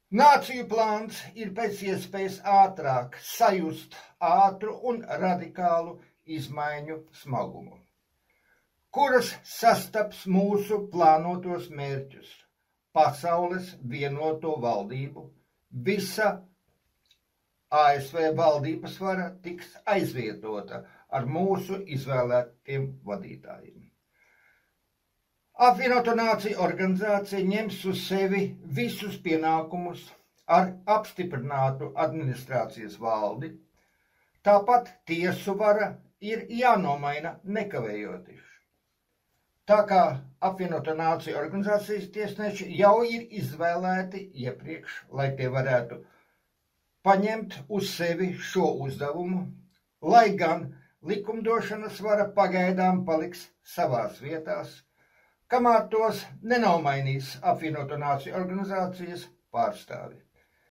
Nāciju plāns ir pēc iespējas ātrāk sajust ātru un radikālu izmaiņu smagumu, kuras sastaps mūsu plānotos mērķus – pasaules vienoto valdību, visa ASV valdības vara tiks aizvietota ar mūsu izvēlētiem vadītājiem. Apvienoto Nāciju organizācija ņems uz sevi visus pienākumus ar apstiprinātu administrācijas valdi, tāpat tiesu vara ir jānomaina nekavējoties. Tā kā Apvienoto Nāciju organizācijas tiesneši jau ir izvēlēti iepriekš, lai tie varētu paņemt uz sevi šo uzdevumu, lai gan likumdošanas vara pagaidām paliks savās vietās, kamēr tos nenomainīs Apvienoto Nāciju organizācijas pārstāvi.